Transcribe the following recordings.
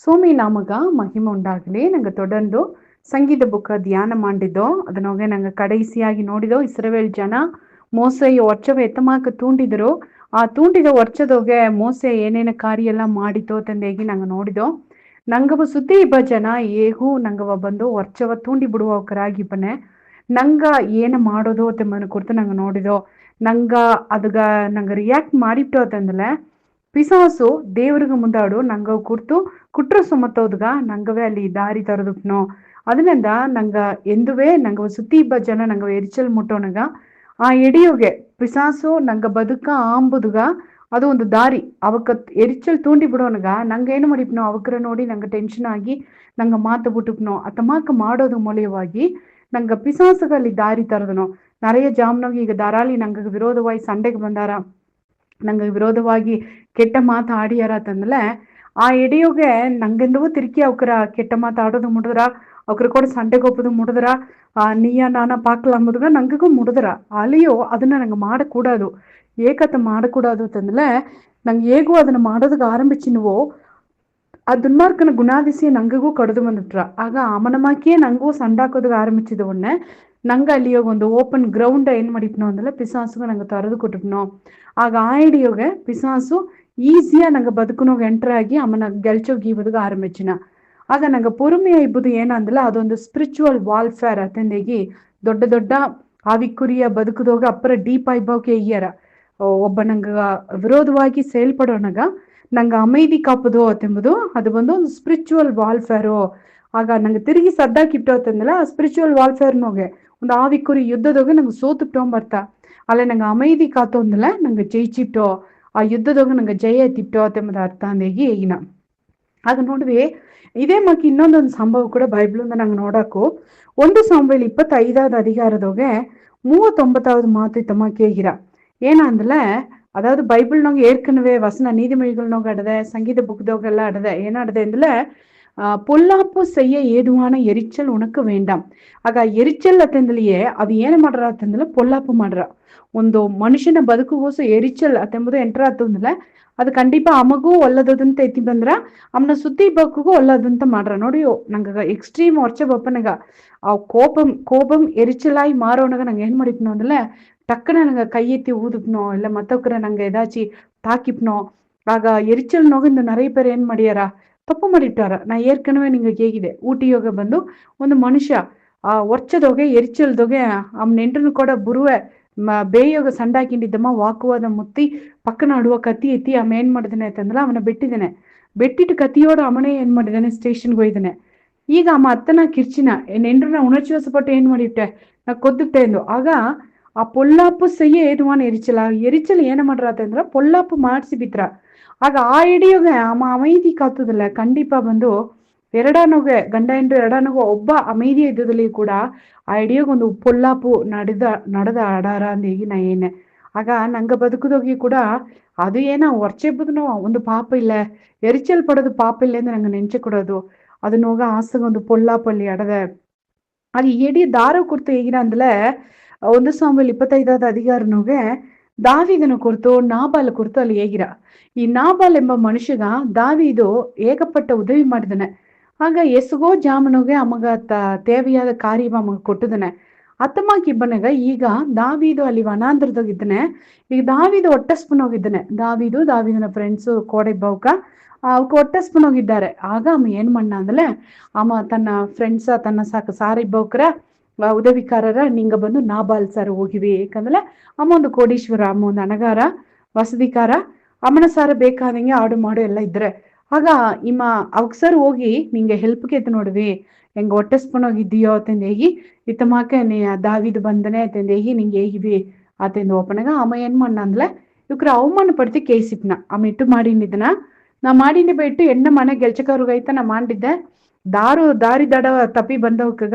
ಸೋಮಿ ನಾಮಗ ಮಹಿಮೆ ಉಂಟಾಗಲಿ. ನಂಗೆ தொடர்ந்து ಸಂಗೀತ ಬುಕ್ಕ ಧ್ಯಾನ ಮಾಡಿದ್ದೋ ಅದನ್ನೋಗೆ ನಂಗೆ ಕடைசிಯಾಗಿ ನೋಡಿದೋ ಇಸ್ರಾಯೇಲ್ ಜನ ಮೋಸೆಯ ವರ್ಷವ ಎತ್ತಮಾಕ ತೂಂಡಿದ್ರು. ಆ ತೂಂಡಿದ ವರ್ಷದೋಗೆ ಮೋಸೆ ಏನೇನ ಕಾರ್ಯ ಎಲ್ಲ ಮಾಡಿತೋ ತಂದೇಗಿ ನಂಗೆ ನೋಡಿದೋ. ನಂಗವ ಸುದ್ದಿ ಇಬ್ಬ ಜನ ಏಗೂ ನಂಗವ ಬಂದು ವರ್ಷವ ತೂಂಡಿ ಬಿಡುವವಕರಾಗಿಬ್ಬನೆ. ನಂಗ ಏನು ಮಾಡೋದು ತೆಮ್ಮನ ಕುರಿತು ನಂಗೆ ನೋಡಿದೋ. ನಂಗ ಅದಗ ನಂಗೆ ರಿಯಾಕ್ಟ್ ಮಾಡಿಬಿಟ್ಟು ಅಂತಂದಲೆ ಪಿಸಾಸು ದೇವ್ರಿಗೆ ಮುಂದಾಡು ನಂಗ ಕುರ್ತು ಕುಟ್ರ ಸುಮತ್ತೋದ್ಗ ನಂಗವೇ ಅಲ್ಲಿ ದಾರಿ ತರದುಪ್ನೋ. ಅದರಿಂದ ನಂಗ ಎಂದುವೇ ನಂಗ ಸುತ್ತಿ ಇಬ್ಬ ಜನ ನಂಗ ಎರಿಚಲ್ ಮುಟ್ಟೋನಗ ಆ ಎಡಿಯೋಗೆ ಪಿಸಾಸು ನಂಗ ಬದುಕ ಆಂಬುದುಗ ಅದು ಒಂದು ದಾರಿ ಅವಕ್ಕ ಎರಿಚಲ್ ತೂಂಡಿ ಬಿಡೋನಗ ನಂಗ ಏನು ಮಾಡಿಪ್ನೋ ಅವಕ್ರ ನೋಡಿ ನಂಗೆ ಟೆನ್ಷನ್ ಆಗಿ ನಂಗೆ ಮಾತು ಬಿಟ್ಟುಪ್ನೋ ಅತಮಾಕ ಮಾಡೋದು ಮೂಲ್ಯವಾಗಿ ನಂಗೆ ಪಿಸಾಸುಗ ಅಲ್ಲಿ ದಾರಿ ತರದನೋ. நிறைய ಜಾಮ್ನೋಗಿ ಈಗ ದಾರಾಳಿ ನಂಗೆ ವಿರೋಧವಾಗಿ ಸಂಡೆಗೆ ಬಂದಾರ, ನಂಗೆ ವಿರೋಧವಾಗಿ ಕೆಟ್ಟ ಮಾತು ಆಡಿಯಾರ ಅಂತಂದ್ಲೆ ಆ ಎಡಿಯೋಗೆ ನಂಗೆಂದವೂ ತಿರುಕಿ ಅವಕ್ರ ಕೆಟ್ಟ ಮಾತು ಆಡೋದು ಮುಡಿದ್ರ ಅವ್ರ ಕೂಡ ಸಂಡೆಗೆ ಒಪ್ಪದು ಮುಡಿದ್ರ ನೀಯ ನಾನ ಪಾಕ್ಲ ಅಂಬುದುಗ ನಂಗೂ ಮುಡಿದ್ರ ಅಲ್ಲಿಯೋ ಅದನ್ನ ನಂಗೆ ಮಾಡಕೂಡದು. ಏಕತ್ತ ಮಾಡಕೂಡದು ಅಂತಂದ್ಲೆ ನಂಗೆ ಹೇಗೂ ಅದನ್ನ ಮಾಡೋದಕ್ಕೆ ಆರಂಭಿಸಿನವೋ ಆ ದುನ್ಮಾರ್ಕನ ಗುಣಾದಿಸಿ ನಂಗೂ ಕಡ್ದು ಬಂದ್ಬಿಟ್ರ. ಆಗ ಅಮನಮಾಕಿಯೇ ನಂಗೂ ಸಂಡಾಕೋದಕ್ಕೆ ಆರಂಭಿಸಿದ ಒನ್ನೆ ನಂಗೆ ಅಲ್ಲಿಯೋ ಒಂದು ಓಪನ್ ಗ್ರೌಂಡ್ ಏನು ಮಾಡಿಪ್ನೋ ಅಂದಲ್ಲ ಪಿಸಾಸುಗ ನಂಗೆ ತರದು ಕೊಟ್ಟಿಪ್ನೋ. ಆಗ ಆ ಐಡಿಯೋಗೆ ಪಿಸಾಸು ಈಸಿಯಾ ನಂಗೆ ಬದುಕನೋಗಿ ಎಂಟರ್ ಆಗಿ ಅಮ್ಮನ ಗೆಲ್ಚೋಗಿ ಇವುದಕ್ಕೆ ಆರಂಭಿಸಿನ. ಆಗ ನಂಗೆ ಪೊರುಮೆಯ ಇಬ್ಬುದು ಏನಂದಲ್ಲ ಅದೊಂದು ಸ್ಪಿರಿಚುವಲ್ ವಾಲ್ಫೇರ್ ಅತಂದೇಗಿ ದೊಡ್ಡ ದೊಡ್ಡ ಆವಿಕುರಿಯ ಬದುಕದೋಗ ಅಪ್ಪರ ಡೀಪ್ ಐಬೋಕೆ ಇಯ್ಯಾರ ಒಬ್ಬ ನಂಗೆ ವಿರೋಧವಾಗಿ ಸೇಲ್ಪಡೋನಾಗ ನಂಗೆ ಅಮೈದಿ ಕಾಪದು ಅತೆಂಬುದು ಅದು ಬಂದು ಒಂದು ಸ್ಪಿರಿಚುವಲ್ ವಾಲ್ಫೇರು. ಆಗ ನಂಗೆ ತಿರುಗಿ ಸದ್ದಾಕಿಟ್ಟು ಅಂತಂದಲ್ಲ ಆ ಸ್ಪಿರಿಚುವಲ್ ವಾಲ್ಫೇರ್ನೋಗೆ ಒಂದು ಆವಿಕುರಿ ಯುದ್ಧದೋಗೆ ನಂಗೆ ಸೋತುಬಿಟ್ಟೋಂಬರ್ತಾ ಅಲ್ಲೇ ನಂಗೆ ಅಮೈದಿ ಕಾತು ಅಂದಲ್ಲ ನಂಗೆ ಜಯಿಸಿಬಿಟ್ಟೋ ಆ ಯುದ್ಧದೋಗ ನಂಗೆ ಜಯ ಎತ್ತಿಬಿಟ್ಟೋ ಅತೆಂಬುದು ಅರ್ಥ ಅಂದೇಗಿ ಈಗಿನ. ಆಗ ನೋಡ್ವಿ ಇದೇ ಮಕ್ಕಿ ಇನ್ನೊಂದೊಂದು ಸಂಭವ ಕೂಡ ಬೈಬಲಿಂದ ನಂಗೆ ನೋಡಾಕು 1 ಸಾಮುವೇಲ 25வது அதிகாரದೋಗೆ 39வது ಮಾತು ತಮಕೇಗಿರ ಏನ ಅಂದಲೆ அதாவது பைபிள்னவங்க ஏற்கனவே வசன நீதிமொழிகள்னவங்க அடத சங்கீத புக்தவங்க எல்லாம் அடத ஏன்னா அடத இதுல பொல்லாப்பு செய்ய ஏதுவான எரிச்சல் உனக்கு வேண்டாம். ಆಗ ಎರಿಚಲ್ ಅತ್ತೆಂದಲಿಯೇ ಅದು ಏನು ಮಾಡ್ರ ಅತ್ತಂದ್ರೆ பொல்லாப்பு ಮಾಡ್ರ. ಒಂದು ಮನುಷ್ಯನ ಬದುಕುಗೋಸ ಎರಿಚಲ್ ಅತ್ತೆಂಬುದು ಎಂಟರ್ ಆತಂದ್ರೆ ಅದು ಖಂಡಿತ ಅಮಗೂ ಒಲ್ಲದಂತ ಎತ್ತಿ ಬಂದ್ರ ಅವನ ಸುದ್ದಿ ಬಕ್ಕಗೂ ಒಲ್ಲದಂತ ಮಾಡ್ರ. ನೋಡಿ ನಂಗ ಎಕ್ಸ್ಟ್ರೀಮ್ ವರ್ಷ ಬಪ್ಪನಗ ಆ ಕೋಪಂ ಎರಿಚಲಾಯಿ ಮಾರೋನಗ ನಂಗೆ ಏನ್ ಮಾಡಿಪ್ನೋ ಅಂದ್ರೆ டக்குன்னு எனக்கு கையெத்தி ஊதுப்பனோ இல்லை மற்றவக்கிற நாங்கள் ஏதாச்சும் தாக்கிப்பனோ. ಆಗ ಎರಿಚಲ್ ನೋಗ இந்த நிறைய பேர் ಏನು ಮಾಡ್ಯಾರ ತಪ್ಪು ಮಾಡಿಟ್ಟಾರ. ನಾ ಏರ್ಕನವೇ ನಿಂಗೆ ಹೇಗಿದೆ ಊಟಿಯೋಗ ಬಂದು ಒಂದು ಮನುಷ್ಯ ಆ ಒರ್ಚದೋಗೆ ಎರಿಚಲ್ದೋಗೆ ಅವನ ನೆಂಟನು ಕೂಡ ಬುರುವೆ ಬೇಯೋಗ ಸಂಡಾಕಿಂಡಿದ್ದಮ್ಮ ವಾಕುವಾದ ಮುತ್ತಿ ಪಕ್ಕನ ಆಡುವ ಕತ್ತಿ ಎತ್ತಿ ಅಮ್ಮ ಏನ್ ಮಾಡಿದಾನೆ ಅಂತಂದ್ರೆ ಅವನ ಬೆಟ್ಟಿದ್ದಾನೆ. ಬೆಟ್ಟಿಟ್ಟು ಕತ್ತಿಯೋಡ ಅವನೇ ಏನ್ ಮಾಡಿದಾನೆ ಸ್ಟೇಷನ್ಗೆ ಹೋಯ್ದಾನೆ. ಈಗ ಅಮ್ಮ ಅತ್ತನ ಕಿರ್ಚಿನ ನೆಂಟ್ರನ್ನ ಉಣರ್ಚಿ ವಸಪಟ್ಟು ಏನ್ ಮಾಡಿಟ್ಟೆ ನಾ ಕೊದ್ದುಬಿಟ್ಟೆ ಎಂದು. ಆಗ ಆ பொல்லாப்பு செய்ய ஏதுவான எரிச்சல் ஏன ಮಾಡ್ರಾತಂದ್ರ பொல்லாப்பு ಮಾಡಿಸಿ ಬಿತ್ರ. ಆಗ ಆ ಹಿಡಿಯೋಗೆ ಅಮ್ಮ ಅಮೈದಿ ಕಾತುದಿಲ್ಲ ಖಂಡಿತ ಬಂದು ಎರಡನೋಗೆ ಗಂಡ ಹೆಂಡ್ರು ಎರಡನೋಗೆ ಒಬ್ಬ ಅಮೈದಿ ಇದ್ದದಲ್ಲಿ ಕೂಡ ಆ ಹಿಡಿಯೋಗ ಒಂದು பொல்லாப்பு ನಡೆದ ಆಡಾರ ಅಂದೇಗಿ ನಾ ಏನೆ. ಆಗ ನಂಗೆ ಬದುಕುದೋಗಿ ಕೂಡ ಅದು ಏನೋ ಹೊರ್ಚೆಬ್ಬುದನೋ ಒಂದು ಪಾಪ ಇಲ್ಲ ಎರಿಚಲ್ ಪಡೋದು ಪಾಪ ಇಲ್ಲ ಅಂದ್ರೆ ನಂಗೆ ನೆಂಚೆ ಕೊಡೋದು ಅದನ್ನೋಗ ಆಸಗ ಒಂದು பொல்லாப்பಲ್ಲಿ ಅಡದ ಅದು ಎಡಿ ದಾರ ಕುರ್ತು ಹೇಗಿನ ಅಂದಲೆ 1 ಸಾಮುವೇಲ 25வது அதிகாரನೋಗೆ ದಾವಿದನ ಕುರಿತು ನಾಬಾಲ ಕುರಿತು ಅಲ್ಲಿ ಹೇಗಿರ. ಈ ನಾಬಾಲ್ ಎಂಬ ಮನುಷ್ಯಗ ದಾವಿದು ಏಕಪಟ್ಟ ಉದವಿ ಮಾಡಿದಾನೆ. ಆಗ ಎಸುಗೋ ಜಾಮನೋಗೆ ಅಮಗ ತೇವೆಯಾದ ಕಾರ್ಯ ಅಮಗ ಕೊಟ್ಟಿದ್ದಾನೆ. ಅತ್ತಮಾಕಿ ಇಬ್ಬನಾಗ ಈಗ ದಾವಿದು ಅಲ್ಲಿ ವನಾಂಧ್ರದೋಗಿದ್ದಾನೆ. ಈಗ ದಾವಿದು ಒಟ್ಟಸ್ಪನೋಗಿದ್ದಾನೆ. ದಾವಿದನ ಫ್ರೆಂಡ್ಸು ಕೋಡೆಬ್ಬವಕ ಅವಕ್ಕೆ ಒಟ್ಟಸ್ಪನೋಗಿದ್ದಾರೆ. ಆಗ ಅಮ್ಮ ಏನ್ ಮಣ್ಣ ಅಂದಲೆ ಅಮ್ಮ ತನ್ನ ಫ್ರೆಂಡ್ಸ ತನ್ನ ಸಾರಿಬ್ಬವಕ್ರ ಉದವಿಕಾರರ ನಿಂಗ ಬಂದು ನಾಬಾಲ್ ಸಾರ್ ಹೋಗಿವಿ. ಯಾಕಂದ್ರೆ ಅಮ್ಮ ಒಂದು ಕೋಡೀಶ್ವರ ಅಮ್ಮ ಒಂದು ಅಣಗಾರ ವಸದಿಕಾರ ಅಮ್ಮನ ಸಾರ ಬೇಕಾದಂಗೆ ಆಡು ಮಾಡು ಎಲ್ಲ ಇದ್ರೆ. ಆಗ ಇಮ್ಮ ಅವಕ್ ಸರ್ ಹೋಗಿ ನಿಂಗೆ ಹೆಲ್ಪ್ಗೆ ಎತ್ತು ನೋಡ್ವಿ ಹೆಂಗ ಹೊಟ್ಟೆಸ್ಪನೋಗಿದ್ದೀಯೋ ಅತಂದು ಹೇಗಿ ಇತ್ತಮಾಕೆ ನೀ ದಾವಿದು ಬಂದನೆ ಅತಂದು ಹೇಗಿ ನಿಂಗೆ ಹೇಗಿವಿ ಅತಂದು ಓಪನಾಗ ಅಮ್ಮ ಏನ್ ಮಣ್ಣ ಅಂದ್ಲೆ ಇವ್ರ ಅವಮಾನ ಪಡ್ತಿ ಕೇಸಿಪ್ನ ಅಮ್ಮ ಇಟ್ಟು ಮಾಡಿನಿದ್ದನ ನಾ ಮಾಡಿನಿ ಬಿಟ್ಟು ಎಣ್ಣ ಮನೆ ಗೆಲ್ಚಕವ್ರಿಗೈತ ನಾ ಮಾಡಿದ್ದೆ ದಾರಿ ದಡ ತಪ್ಪಿ ಬಂದವಕ್ಕಗ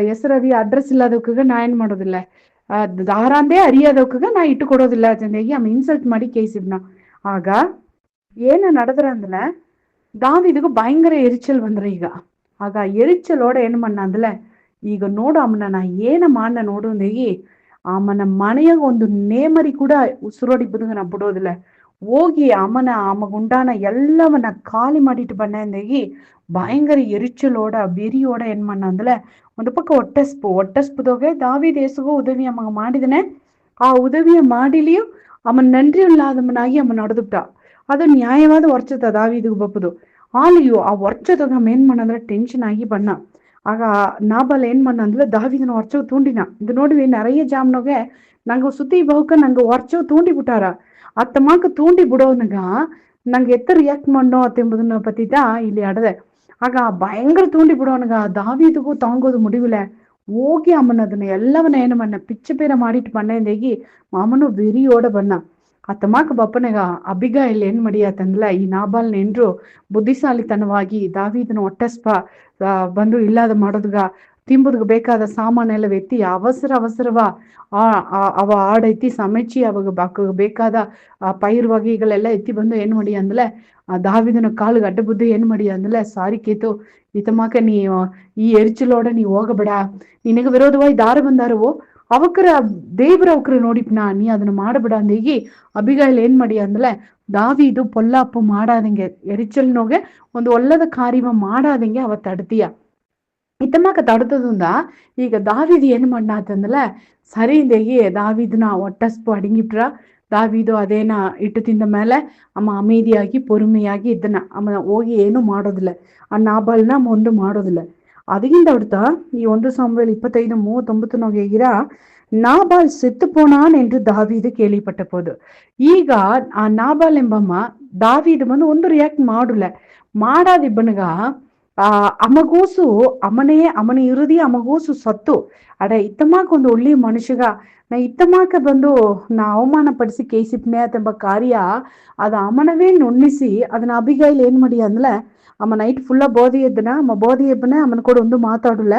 ಹೆಸರದಿ ಅಡ್ರೆಸ್ ಇಲ್ಲದವಕ್ಕಗ ನಾ ಏನ್ ಮಾಡೋದಿಲ್ಲ ದಾರಂದೇ ಅರಿಯಾದವಕ್ಕಗ ನಾ ಇಟ್ಟು ಕೊಡೋದಿಲ್ಲ ಅಂತಂದೇಗಿ ಆమె ಇನ್ಸಲ್ಟ್ ಮಾಡಿ ಕೇಸಿದ್ನ. ಆಗ ಏನ ನಡೆದ್ರ ಅಂದಲೆ ದಾವಿದಿಗೂ ಭಯಂಕರ ಎರಿಚಲ್ ಬಂದ್ರ. ಈಗ ಆಗ ಎರಿಚಲೋಡ ಏನ್ ಮಣ್ಣ ಅಂದಲೆ ಈಗ ನೋಡು ಅಮ್ಮನ ನಾ ಏನ ಮಾಡ ನೋಡು ಅಂದೇಗಿ ಅಮ್ಮನ ಮನೆಯಾಗ ಒಂದು ನೇಮರಿ ಕೂಡ ಉಸಿರೋಡಿ ಬದುಗ ನಾ ಬಿಡೋದಿಲ್ಲ. ಹೋಗಿ ಆಮಗುಂಡಾನ ಎಲ್ಲವನ್ನ ಖಾಲಿ ಮಾಡಿட்டு பண்ணேன் பயங்கர எரிச்சலோட வெறியோட ಏನ್ பண்ண ಅಂದಲೆ ಒಂದು ಪಕ್ಕ ಒಟ್ಟಸ್ಪುದೋಗೆ தாவீதேசுகோ உதவி அம்மங்க ಮಾಡಿದನೆ ಆ ಉದವಿಯ ಮಾಡಿಲಿಯೂ ಅವನ್ நன்றி இல்லாதவனாகி அவன் நடந்துட்டா ಅದು ನ್ಯಾಯವಾದ ವರ್ಚದ ದಾವೀದಿಗೆ ಬಪ್ಪದು ಆಲಿಯು ಆ ವರ್ಚದಾಗ ಏನ್ ಮಾಡಂದ್ರೆ ಟೆನ್ಷನ್ ಆಗಿ ಬಣ್ಣ ಆಗ ನಾಬಾಲ್ ಏನ್ பண்ண ಅಂದ್ರೆ தாவீதನ ವರ್ಚವ್ தூண்டினா இது ನೋಡಿವಿ நிறைய ಜಾಮ್ನೋಗೆ ನಂಗೆ ಸುದ್ದಿ ಬಹುಕ ನಂಗೆ ವರ್ಚವ್ தூண்டி ಬಿಟ್ಟಾರ அத்தமாக்கு தூண்டி ಬಿಡೋನಗ ನಂಗೆ ಎತ್ತ ರಿಯಾಕ್ಟ್ ಮಾಡೋ ಅತ್ತೆಂಬುದನ್ನ ಪತ್ತಿತಾ ಇಲ್ಲಿ ಅಡದೆ ಆಗ பயங்கர தூண்டி ಬಿಡೋನಗ தாவீதுಗೂ தாங்கோದು முடிவில ಹೋಗಿ ಅಮ್ಮನ ಅದನ್ನ ಎಲ್ಲವನ್ನ ಏನು ಮಣ್ಣ ಪಿಚ್ಚ ಪೇರ ಮಾಡಿಟ್ಟು பண்ணேந்தேಗಿ ಮಾಮನು வெறியோட ಬಣ್ಣ ಅತ್ತಮಾಕ ಬಪ್ಪನಗ ಅಬಿಗಾಯಿಲ್ ಏನ್ ಮಡಿಯಾತಂದ್ಲ ಈ ನಾಬಾಲ್ ನೆಂಡ್ರು ಬುದ್ಧಿಶಾಲಿತನವಾಗಿ ದಾವೀದನ ಒಟ್ಟಸ್ಪ ಬಂದು ಇಲ್ಲದ ಮಾಡೋದ್ಗ ತಿಂಬುದ್ಗ ಬೇಕಾದ ಸಾಮಾನೆಲ್ಲ ಎತ್ತಿ ಅವಸರವ ಅವ ಆಡೈತಿ ಸಮೆಚ್ಚಿ ಅವಾಗ ಬೇಕಾದ ಪೈರ್ ವಗೆಗಳೆಲ್ಲ ಎತ್ತಿ ಬಂದು ಏನ್ ಮಾಡಿ ಅಂದ್ಲೆ ದಾವಿದನ ಕಾಲಿಗೆ ಅಡ್ಡ ಬುದ್ಧಿ ಏನ್ ಮಾಡಿ ಅಂದ್ಲೆ ಸಾರಿ ಕೇತು ಇತಮಾಕ ನೀ ಈ ಎರಿಚಲೋಡ ನೀ ಹೋಗಬೇಡ ನಿನಗೆ ವಿರೋಧವಾಗಿ ದಾರ ಬಂದಾರವೋ ಅವಕರ ದೇವ್ರ ಅವಕರು ನೋಡಿಪ್ನಾ ನೀ ಅದನ್ನ ಮಾಡಬೇಡ ಅಂದೇಗಿ ಅಬಿಗಾಯಿಲ್ ಏನ್ ಮಾಡಿ ಅಂದ್ಲೆ ದಾವಿದು ಪೊಲ್ಲಾಪ್ಪು ಮಾಡಾದಂಗೆ ಎರಿಚಲ್ನೋಗೆ ಒಂದು ಒಳ್ಳದ ಕಾರ್ಯವ ಮಾಡಾದಂಗೆ ಅವ ತಡ್ತೀಯ ಇತ್ತಮಾಕ ತடுத்ததுಂದ ಈಗ ದಾವಿದು ಏನ್ ಮಾಡಾತಂದல சரிந்தேகி தாவீதுனா ஒட்டஸ்பு அடங்கிப்ட்ரா தாவீது ಅದೇನ ಇಟ್ಟು ತಿಂದ ಮೇಲೆ ಅಮ್ಮ ಅಮೇದಿಯಾಗಿ பொறுமைಯಾಗಿ ಇದ್ದನ ಅಮ್ಮ ಹೋಗಿ ಏನು ಮಾಡೋದಿಲ್ಲ ಆ ನಾಬಾಲ್ನ ಒಂದು ಮಾಡೋದಿಲ್ಲ ಅದಕ್ಕಿಂತ ಅಡ್ತ ಈ 1 சாமுவேல் 25:39 நோகிரா நாபால் செத்து போனான் என்று தாவீது கேள்விப்பட்ட போது ಈಗ ಆ ನಾಬಾಲ್ ಎಂಬಮ್ಮ ದಾವೀದು ಬಂದು ಒಂದು ರಿಯಾಕ್ಟ್ ಮಾಡುಲ್ಲ ಮಾಡಾದಿಬ್ಬನಗ ಅಮಗೋಸು ಅಮನ ಇರುದಿ ಅಮಗೋಸು ಸತ್ತು ಅಡ ಇತ್ತಮಾಕ ಒಂದು ಒಳ್ಳೆಯ ಮನುಷ್ಯಗ ನಾ ಇತ್ತಮಾಕ ಬಂದು ನಾ ಅವಮಾನ ಪಡಿಸಿ ಕೇಸಿಪ್ನೆ ಅತೆಂಬ ಕಾರ್ಯ ಅದ ಅಮನವೇ ನೊನ್ನಿಸಿ ಅದನ್ನ ಅಬಿಗಾಯಿಲ್ ಏನ್ ಮಾಡಿ ಅಂದ್ಲೆ ಅಮ್ಮ ನೈಟ್ ಫುಲ್ಲ ಬೋಧಿ ಎದ್ದನ ಅಮ್ಮ ಬೋಧಿ ಎಬ್ಬನೆ ಅಮ್ಮನ ಕೂಡ ಒಂದು ಮಾತಾಡಲ್ಲ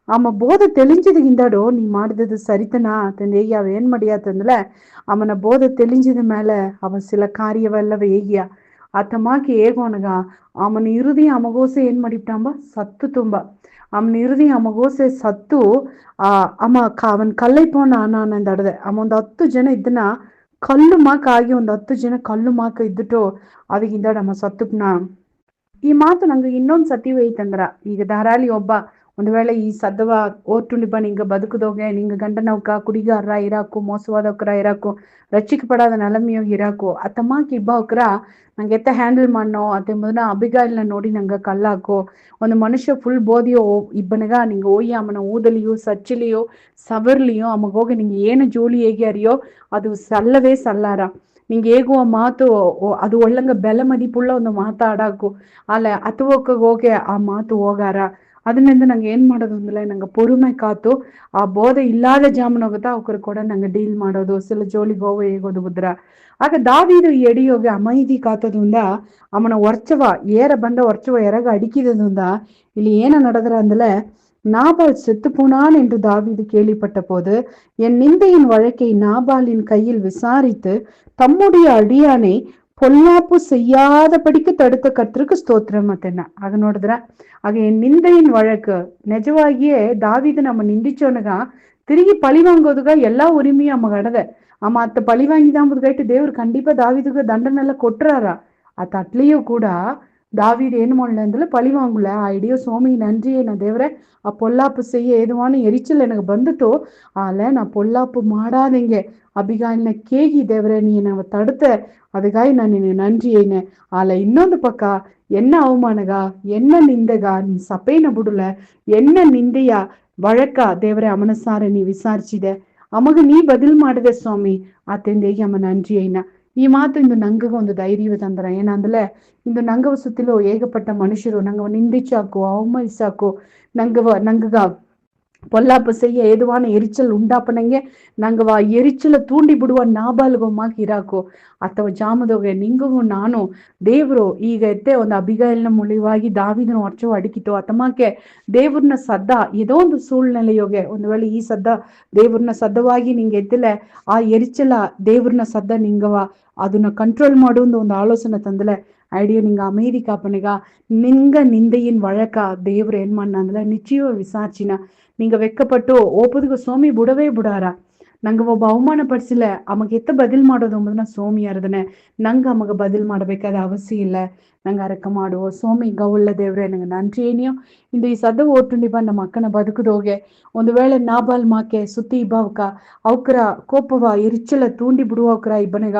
ಅಮ್ಮ ಬೋಧ தெளிஞ்சதுಗಿಂದಾಡು ನೀ ಮಾಡಿದದು ಸರಿತನಾ ಅಂತಂದು ಅವ ಏನ್ ಮಾಡಿಯಾತಂದ್ಲೆ ಅವನ ಬೋಧ தெளிஞ்சದ ಮೇಲೆ ಅವ ಸಿಲ ಕಾರ್ಯವೆಲ್ಲವ ಹೇಗಿಯ ಅತಮಾಕಿ ಹೇಗೋನಗ ಅವನ ಇರುದಿ ಅಮಗೋಸೆ ಏನ್ ಮಾಡಿಬಿಟ್ಟಾಂಬ ಸತ್ತು ತುಂಬ ಅವನ ಇರುದಿ ಅಮಗೋಸೆ ಸತ್ತು ಅವನ್ ಕಲ್ಲೈ ಪೋನ ಅನ್ನಂದ ಅಡದೆ ಒಂದು 10 ಜನ ಇದನ್ನ ಕಲ್ಲು ಮಾಕ ಆಗಿ ಒಂದು 10 ಜನ ಕಲ್ಲು ಮಾಕ ಇದ್ದುಟ್ಟು ಅವಿಗಿಂದಾಡ ಅಮ್ಮ ಸತ್ತುಪ್ನ ಈ ಮಾತು ನಂಗೆ ಇನ್ನೊಂದು ಸತ್ಯವೇ ಐತಂದ್ರ ಈಗ ಧಾರಾಳಿ ಒಬ್ಬ ಒಂದು ವೇಳೆ ಈ ಸದ್ದವ ಓರ್ತುಂಡಿಬ್ಬ ನಿಂಗ ಬದುಕದೋಗೆ ನಿಂಗ ಗಂಡನವ್ಕ ಕುಡಿಗಾರ ಇರಾಕು ಮೋಸವಾದವ್ಕರ ಇರಾಕು ರಚಿಕಪಡಾದ நிலைமையோ ಇರಾಕು ಅತ್ತಮಾಕಿ ಇಬ್ಬವ್ಕರ ನಂಗೆ ಎತ್ತ ಹ್ಯಾಂಡಲ್ ಮಾಡೋ ಅತೆಂಬುದನ್ನ ಅಬಿಗಾಯಿಲ್ನ ನೋಡಿ ನಂಗೆ ಕಲ್ಲಾಕೋ ಒಂದು ಮನುಷ್ಯ ಫುಲ್ ಬೋದಿಯೋ ಇಬ್ಬನಗ ನಿಂಗೆ ಓಯಿ ಅಮ್ಮನ ಊದಲಿಯೋ ಸಚ್ಚಿಲಿಯೋ ಸವರ್ಲಿಯೋ ಅಮ್ಮಗೋಗಿ ನಿಂಗೆ ಏನು ಜೋಲಿ ಹೇಗೆ ಅರಿಯೋ ಅದು ಸಲ್ಲವೇ ಸಲ್ಲಾರ ನಿಂಗೆ ಹೇಗುವ ಮಾತು ಅದು ಒಳ್ಳಂಗ ಬೆಲೆ ಮದಿಪುಳ್ಳ ಒಂದು ಮಾತಾಡಾಕು ಅಲ್ಲ ಅತುವಕ್ಕ ಹೋಗಿ ಆ ಮಾತು ಹೋಗಾರ ಅದನ್ನಿಂದ ನಂಗೆ ಏನ್ ಮಾಡೋದು ಅಂದ್ರೆ ನಂಗೆ பொறுமை ಕಾತು ಆ ಬೋಧೆ ಇಲ್ಲಾದ ಜಾಮನೋಗುತ್ತಾ ಅವಕರು ಕೂಡ ನಂಗೆ ಡೀಲ್ ಮಾಡೋದು ಸಿಲ ಜೋಲಿಗೆ ಹೋಗೋ ಹೇಗೋದು ಬುದ್ರ ಆಗ ದಾವೀದು ಎಡಿಯೋಗೆ ಅಮೈದಿ ಕಾತದಿಂದ ಅವನ ವರ್ಚವ ಏರ ಬಂದ ವರ್ಚವ ಎರಗ ಅಡಿಕಿದದಿಂದ ಇಲ್ಲಿ ಏನ நடதுற ಅಂದ್ರೆ நாபால் செத்து போனான் என்று தாவீது கேள்விப்பட்ட போது என் நிந்தையின் வழக்கை நாபாலின் கையில் விசாரித்து தம்முடைய அடியானை பொல்லாப்பு செய்யாதபடிக்கு தடுத்த கர்த்தருக்கு ಸ್ತೋತ್ರம் ಅಂತೇನ ಆಗ ನೋಡಿದ್ರ ಆಗ ನಿಂದೆயின் வழக்கு ನಿಜವಾಗಿಯೇ ದಾವೀದು ನಮ್ಮ ನಿಂದಿಚೋನಗ ತಿರುಗಿ பழி வாங்குவதுಗ ಎಲ್ಲಾ உரிமையும் ಅಮ್ಮ ಗಡದೆ ಅಮ್ಮ ಅತ್ತ பழி வாங்கிதாಂಬುದ್ಗೈட்டு ದೇವ್ರು கண்டிப்பா தாவீதுக்கு தண்டನೆಲ್ಲ ಕೊಟ್ರಾರ ಅತ್ತ ಅಟ್ಲಿಯೂ ಕೂಡ தாவீது ಏನು ಮಾಡல ಅಂದ್ರೆ பழி வாங்கல ஐடியோ சோமி நன்றி நான் தேவரே ಆ பொல்லாப்பு செய்ய ஏதுவான எரிச்சல் எனக்கு ಬಂದಿತು ಆಲೆ ನಾ பொல்லாப்பு ಮಾಡಾದಂಗೆ ಅಬಿಗಾಯಿಲ್ನ ಕೇಗಿ ದೇವರೇ ನೀನು ತடுத்த அதுக்காய் நான் ನಿನಗೆ நன்றி ஏனே ஆல இன்னொಂದು ಪಕ್ಕ என்ன ಅವಮಾನಗ என்ன ನಿಂದೆಗ ನೀ ಸಪೇನ ಬಿಡುಲ என்ன ನಿಂದೆಯ ವழಕ ದೇವರೇ ಅವನ ಸಾರೆ ನೀ ವಿಸಾರಿಸಿದೆ ಅಮಗ ನೀ ಬದಲ್ ಮಾಡಿದೆ ಸ್ವಾಮಿ ಆತೆಂದೇಗಿ ಅಮ್ಮ நன்றி ஐன ಈ ಮಾತು ಇಂದು ನಂಗಗ ಒಂದು ಧೈರ್ಯ ತಂದ್ರ ಏನಂದ್ರೆ ಇಂದು ನಂಗವ ಸುತ್ತಿಲೋ ಏಗಪಟ್ಟ ಮನುಷ್ಯರು ನಂಗವ ನಿಂದಿಚಾಕು ಅವಮಾನಿಸಾಕು ನಂಗಗ பொல்லாப்பு செய்ய ஏதுவான எரிச்சல் உண்டாப்பனங்க நாங்க எரிச்சல தூண்டி ಬಿಡುವ ನಾಬಾಲ್ಗೊಮ್ಮಾಗಿ ಇರಾಕು ಅಥವಾ ಜಾಮದೋಗೆ ನಿಂಗೂ ನಾನು ದೇವರು ಈಗ ಎತ್ತೆ ಒಂದು ಅಬಿಗಾಯಿಲ್ನ ಮುಳಿವಾಗಿ ದಾವಿದನ ಹೊರಚು ಅಡಿಕಿತು ಅತಮಾಕೆ ದೇವ್ರನ್ನ ಸದ್ದ ಏದೋ ಒಂದು ಸೂಳ್ನೆಲೆಯೋಗೆ ಒಂದು ವೇಳೆ ಈ ಸದ್ದ ದೇವ್ರನ್ನ ಸದ್ದವಾಗಿ ನಿಂಗೆ ಎದ್ದಲೆ ಆ ಎರಿಚಲ ದೇವ್ರನ್ನ ಸದ್ದ ನಿಂಗವ ಅದನ್ನ ಕಂಟ್ರೋಲ್ ಮಾಡು ಒಂದು ಆಲೋಚನೆ ತಂದಲೆ ஐடியா நீங்க அமைதி காப்பனுகா நிங்க நிந்தையின் வழக்கா தேவர் ಏನ್ பண்ண ಅಂದ್ರೆ ನಿಶ್ಚಯ ವಿಸಾರ್ಚಿನ நீங்க வெக்கப்பட்டு ஓப்பதுக்கு சோமி ಬಿಡவே ಬಿಡಾರ ನಂಗೆ ಒಬ್ಬ ಅವಮಾನ ಪಡಿಸಿಲ್ಲ ಅಮಗೆ ಎತ್ತ ಬದಿಲ್ ಮಾಡೋದು ಅಂಬುದನ್ನ ಸೋಮಿ ಅರ್ದನೆ ನಂಗೆ ಅಮಗೆ ಬದಿಲ್ ಮಾಡಬೇಕಾದ ಅವಶ್ಯ ಇಲ್ಲ. ನಂಗೆ ಅರಕ ಮಾಡುವ ಸೋಮಿ ಗೌಳ್ಳ ದೇವ್ರೆ ನಂಗೆ ನன்றಿ ಏನಿಯೋ ಇಂದು ಈ ಸದ್ದ ಓಟುಂಡಿ ಬಂದ ಮಕ್ಕನ ಬದುಕುದೋಗೆ ಒಂದು ವೇಳೆ ನಾಬಾಲ್ ಮಾಕೆ ಸುತ್ತಿ ಇಬ್ಬವಕ ಅವಕ್ರ ಕೋಪವ ಎರಿಚಲ ತೂಂಡಿ ಬಿಡುವಕ್ರ ಇಬ್ಬನಗ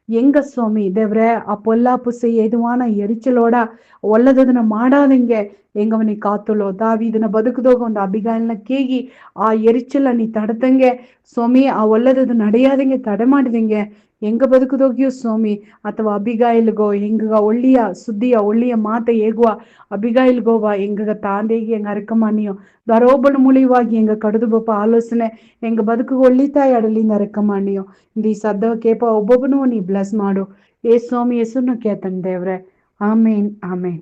எங்க சுவாமி தேவரே பொல்லாப்பு செய்ய எதுவான எரிச்சலோட ಒಳ್ಳದದನ್ನ ಮಾಡಾದಂಗೆ ಹೆಂಗವನಿ ಕಾತುಲೋ ದಾವಿದನ ಬದುಕದೋಗ ಒಂದು ಅಬಿಗಾಲ್ನ ಕೇಗಿ ಆ ಎರಿಚಲ ನೀ ತಡದಂಗೆ ಸ್ವಾಮಿ ಆ ಒಳ್ಳದದು ನಡೆಯಾದಂಗೆ ತಡೆ ಮಾಡಿದಂಗೆ ಹೆಂಗ ಬದುಕದೋಗ್ಯೋ ಸ್ವಾಮಿ ಅಥವಾ ಅಬಿಗಾಯಿಲ್ಗೋ ಹೆಂಗ ಒಳ್ಳಿಯ ಸುದ್ದಿಯ ಒಳ್ಳಿಯ ಮಾತ ಹೇಗುವ ಅಬಿಗಾಯಿಲ್ಗೋವ ಹೆಂಗ ತಾಂದೇಗಿ ಹೆಂಗ ಅರಕಮಾನಿಯೋ ದಾರೋಬಣ ಮುಳಿವಾಗಿ ಹೆಂಗ ಕಡದು ಬಪ್ಪ ಆಲೋಚನೆ ಹೆಂಗ ಬದುಕು ಒಳ್ಳಿತಾಯಿ ಅಡಲಿಂದ ಅರಕಮಾನಿಯೋ இந்த ಈ ಸದ್ದ ಕೇಪ ಒಬ್ಬೊಬ್ಬನು ನೀ ಬ್ಲೆಸ್ ಮಾಡು ಏ ಸ್ವಾಮಿ ಹೆಸರನ್ನು ಕೇಳ್ತಾನೆ ದೇವ್ರೆ ಆಮೇನ್ ಆಮೇನ್.